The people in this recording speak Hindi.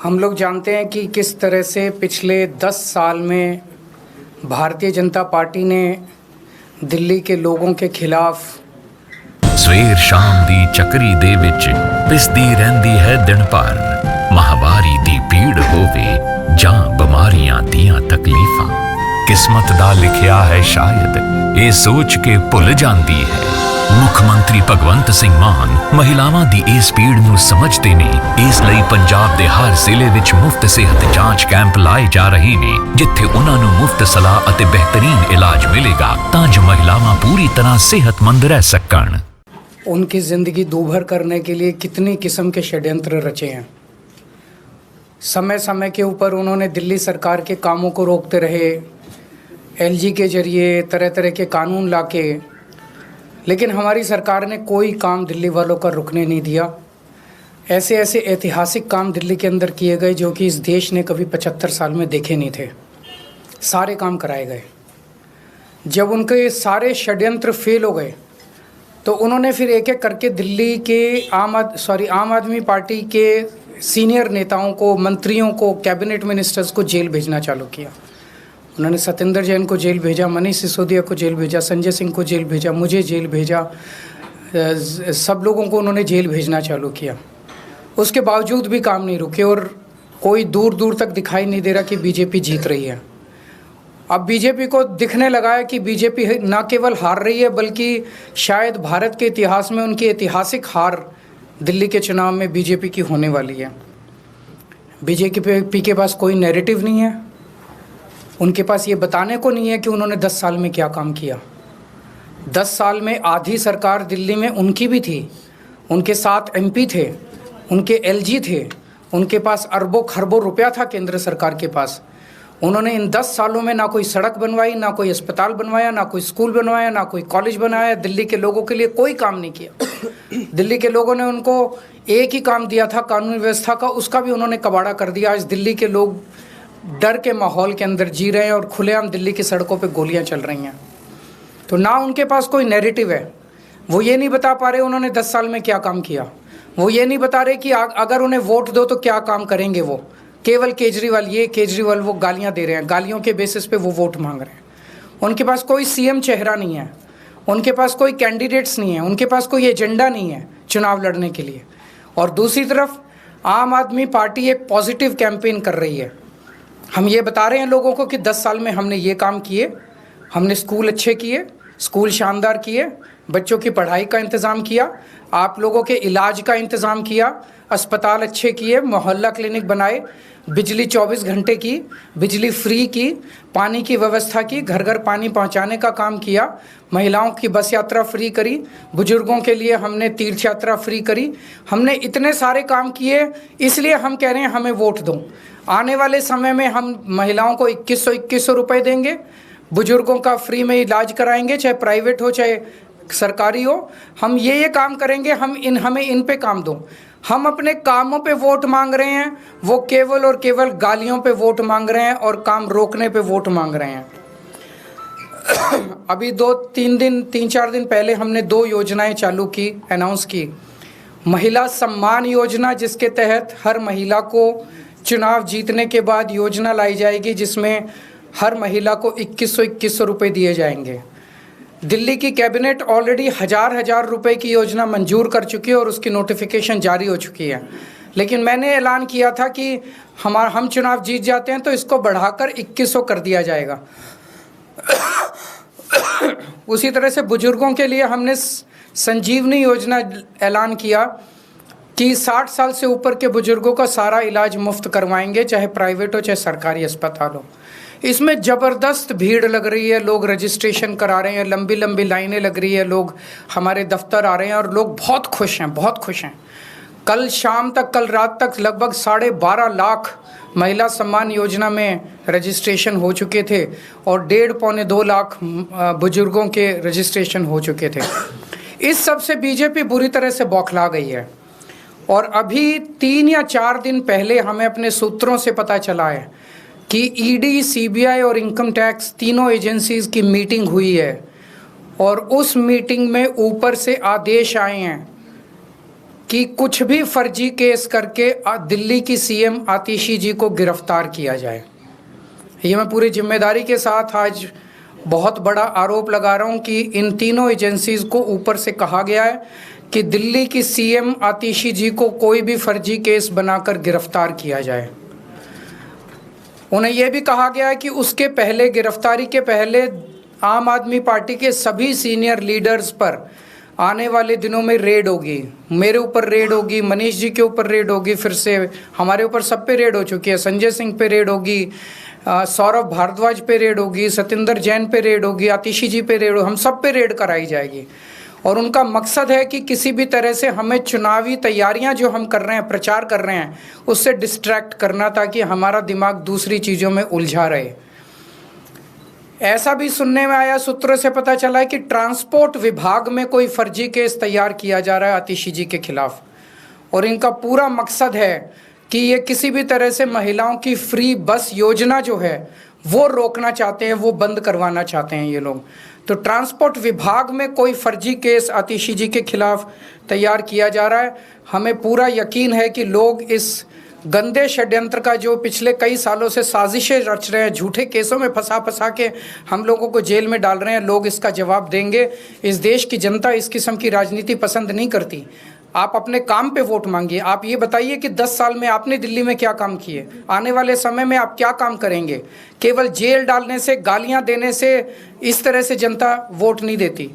हम लोग जानते हैं कि किस तरह से पिछले 10 साल में भारतीय जनता पार्टी ने दिल्ली के लोगों के खिलाफ ਸਵੇਰ ਸ਼ਾਮ ਦੀ ਚੱਕਰੀ ਦੇ ਵਿੱਚ ਪਿਸਦੀ ਰਹਿੰਦੀ ਹੈ ਦਿਨ ਭਰ। ਮਹਾਵਾਰੀ ਦੀ ਪੀੜ ਹੋਵੇ ਜਾਂ ਬਿਮਾਰੀਆਂ ਦੀਆਂ ਤਕਲੀਫਾਂ, ਕਿਸਮਤ ਦਾ ਲਿਖਿਆ ਹੈ ਸ਼ਾਇਦ ਇਹ ਸੋਚ ਕੇ ਭੁੱਲ ਜਾਂਦੀ ਹੈ। ਮੁੱਖ ਮੰਤਰੀ ਭਗਵੰਤ ਸਿੰਘ ਮਾਨ ਮਹਿਲਾਵਾਂ ਦੀ ਇਸ ਪੀੜ ਨੂੰ ਸਮਝਦੇ ਨੇ। ਇਸ ਲਈ ਪੰਜਾਬ ਦੇ ਹਰ ਜ਼ਿਲ੍ਹੇ ਵਿੱਚ ਮੁਫਤ ਸਿਹਤ ਜਾਂਚ ਕੈਂਪ ਲਾਏ ਜਾ ਰਹੇ ਨੇ, ਜਿੱਥੇ ਉਹਨਾਂ ਨੂੰ ਮੁਫਤ ਸਲਾਹ ਅਤੇ ਬਿਹਤਰੀਨ ਇਲਾਜ ਮਿਲੇਗਾ ਤਾਂ ਜੋ ਮਹਿਲਾਵਾਂ ਪੂਰੀ ਤਰ੍ਹਾਂ ਸਿਹਤਮੰਦ ਰਹਿ ਸਕਣ। उनकी ज़िंदगी दूभर करने के लिए कितनी किस्म के षड्यंत्र रचे हैं। समय समय के ऊपर उन्होंने दिल्ली सरकार के कामों को रोकते रहे, एलजी के जरिए तरह तरह के कानून लाके, लेकिन हमारी सरकार ने कोई काम दिल्ली वालों का रुकने नहीं दिया। ऐसे ऐसे ऐतिहासिक काम दिल्ली के अंदर किए गए जो कि इस देश ने कभी 75 साल में देखे नहीं थे। सारे काम कराए गए। जब उनके सारे षड्यंत्र फेल हो गए तो उन्होंने फिर एक एक करके दिल्ली के आम आदमी पार्टी के सीनियर नेताओं को, मंत्रियों को, कैबिनेट मिनिस्टर्स को जेल भेजना चालू किया। उन्होंने सत्येंद्र जैन को जेल भेजा, मनीष सिसोदिया को जेल भेजा, संजय सिंह को जेल भेजा, मुझे जेल भेजा, सब लोगों को उन्होंने जेल भेजना चालू किया। उसके बावजूद भी काम नहीं रुके और कोई दूर दूर तक दिखाई नहीं दे रहा कि बीजेपी जीत रही है। अब बीजेपी को दिखने लगा है कि बीजेपी न केवल हार रही है बल्कि शायद भारत के इतिहास में उनकी ऐतिहासिक हार दिल्ली के चुनाव में बीजेपी की होने वाली है। बीजेपी के पास कोई नैरेटिव नहीं है। उनके पास ये बताने को नहीं है कि उन्होंने 10 साल में क्या काम किया। 10 साल में आधी सरकार दिल्ली में उनकी भी थी, उनके 7 MP थे, उनके LG थे, उनके पास अरबों खरबों रुपया था केंद्र सरकार के पास। उन्होंने इन 10 सालों में ना कोई सड़क बनवाई, ना कोई अस्पताल बनवाया, ना कोई स्कूल बनवाया, ना कोई कॉलेज बनाया। दिल्ली के लोगों के लिए कोई काम नहीं किया। दिल्ली के लोगों ने उनको एक ही काम दिया था कानून व्यवस्था का, उसका भी उन्होंने कबाड़ा कर दिया। आज दिल्ली के लोग डर के माहौल के अंदर जी रहे हैं और खुलेआम दिल्ली की सड़कों पे गोलियां चल रही हैं। तो ना उनके पास कोई नैरेटिव है। वो ये नहीं बता पा रहे उन्होंने 10 साल में क्या काम किया। वो ये नहीं बता रहे कि अगर उन्हें वोट दो तो क्या काम करेंगे। वो केवल केजरीवाल वो गालियां दे रहे हैं, गालियों के बेसिस पे वो वोट मांग रहे हैं। उनके पास कोई CM चेहरा नहीं है, उनके पास कोई कैंडिडेट्स नहीं है, उनके पास कोई एजेंडा नहीं है चुनाव लड़ने के लिए। और दूसरी तरफ आम आदमी पार्टी एक पॉजिटिव कैंपेन कर रही है। हम ये बता रहे हैं लोगों को कि 10 साल में हमने ये काम किए, हमने स्कूल अच्छे किए, स्कूल शानदार किए, बच्चों की पढ़ाई का इंतज़ाम किया, आप लोगों के इलाज का इंतज़ाम किया, अस्पताल अच्छे किए, मोहल्ला क्लिनिक बनाए, बिजली 24 घंटे की, बिजली फ्री की, पानी की व्यवस्था की, घर घर पानी पहुंचाने का काम किया, महिलाओं की बस यात्रा फ्री करी, बुजुर्गों के लिए हमने तीर्थ यात्रा फ्री करी। हमने इतने सारे काम किए, इसलिए हम कह रहे हैं हमें वोट दो। आने वाले समय में हम महिलाओं को 2100 रुपये देंगे, बुजुर्गों का फ्री में इलाज कराएंगे, चाहे प्राइवेट हो चाहे सरकारी हो। हम ये काम करेंगे, हमें इन पे काम दो। हम अपने कामों पे वोट मांग रहे हैं, वो केवल और केवल गालियों पे वोट मांग रहे हैं और काम रोकने पे वोट मांग रहे हैं। अभी 3-4 दिन पहले हमने 2 योजनाएं चालू की, अनाउंस की। महिला सम्मान योजना, जिसके तहत हर महिला को चुनाव जीतने के बाद योजना लाई जाएगी जिसमें हर महिला को 2100 रुपये दिए जाएंगे। दिल्ली की कैबिनेट ऑलरेडी हजार रुपए की योजना मंजूर कर चुकी है और उसकी नोटिफिकेशन जारी हो चुकी है। लेकिन मैंने ऐलान किया था कि हम चुनाव जीत जाते हैं तो इसको बढ़ाकर 2100 कर दिया जाएगा। उसी तरह से बुजुर्गों के लिए हमने संजीवनी योजना ऐलान किया कि 60 साल से ऊपर के बुजुर्गों का सारा इलाज मुफ्त करवाएंगे, चाहे प्राइवेट हो चाहे सरकारी अस्पताल हो। इसमें ज़बरदस्त भीड़ लग रही है, लोग रजिस्ट्रेशन करा रहे हैं, लंबी लंबी लाइनें लग रही है, लोग हमारे दफ्तर आ रहे हैं और लोग बहुत खुश हैं। कल रात तक लगभग 12.5 लाख महिला सम्मान योजना में रजिस्ट्रेशन हो चुके थे और 1.5-2 लाख बुजुर्गों के रजिस्ट्रेशन हो चुके थे। इस सब से बीजेपी बुरी तरह से बौखला गई है। और अभी 3 या 4 दिन पहले हमें अपने सूत्रों से पता चला है कि ED, CBI और इनकम टैक्स तीनों एजेंसीज़ की मीटिंग हुई है और उस मीटिंग में ऊपर से आदेश आए हैं कि कुछ भी फर्जी केस करके दिल्ली की सीएम आतिशी जी को गिरफ्तार किया जाए। ये मैं पूरी जिम्मेदारी के साथ आज बहुत बड़ा आरोप लगा रहा हूँ कि इन तीनों एजेंसीज को ऊपर से कहा गया है कि दिल्ली की सीएम आतिशी जी को कोई भी फर्जी केस बनाकर गिरफ्तार किया जाए। उन्हें यह भी कहा गया है कि उसके पहले, गिरफ्तारी के पहले, आम आदमी पार्टी के सभी सीनियर लीडर्स पर आने वाले दिनों में रेड होगी। मेरे ऊपर रेड होगी, मनीष जी के ऊपर रेड होगी, फिर से हमारे ऊपर सब पे रेड हो चुकी है। संजय सिंह पे रेड होगी, सौरभ भारद्वाज पे रेड होगी, सत्येंद्र जैन पे रेड होगी, आतिशी जी पे रेड होगी, हम सब पे रेड कराई जाएगी। और उनका मकसद है कि किसी भी तरह से हमें चुनावी तैयारियां जो हम कर रहे हैं, प्रचार कर रहे हैं, उससे डिस्ट्रैक्ट करना, ताकि हमारा दिमाग दूसरी चीज़ों में उलझा रहे। ऐसा भी सुनने में आया, सूत्रों से पता चला है कि ट्रांसपोर्ट विभाग में कोई फर्जी केस तैयार किया जा रहा है आतिशी जी के खिलाफ, और इनका पूरा मकसद है कि ये किसी भी तरह से महिलाओं की फ्री बस योजना जो है वो रोकना चाहते हैं, वो बंद करवाना चाहते हैं ये लोग। तो ट्रांसपोर्ट विभाग में कोई फर्जी केस आतिशी जी के खिलाफ तैयार किया जा रहा है। हमें पूरा यकीन है कि लोग इस गंदे षड्यंत्र का, जो पिछले कई सालों से साजिशें रच रहे हैं, झूठे केसों में फंसा के हम लोगों को जेल में डाल रहे हैं, लोग इसका जवाब देंगे। इस देश की जनता इस किस्म की राजनीति पसंद नहीं करती। आप अपने काम पे वोट मांगिए। आप ये बताइए कि 10 साल में आपने दिल्ली में क्या काम किए, आने वाले समय में आप क्या काम करेंगे। केवल जेल डालने से, गालियां देने से इस तरह से जनता वोट नहीं देती।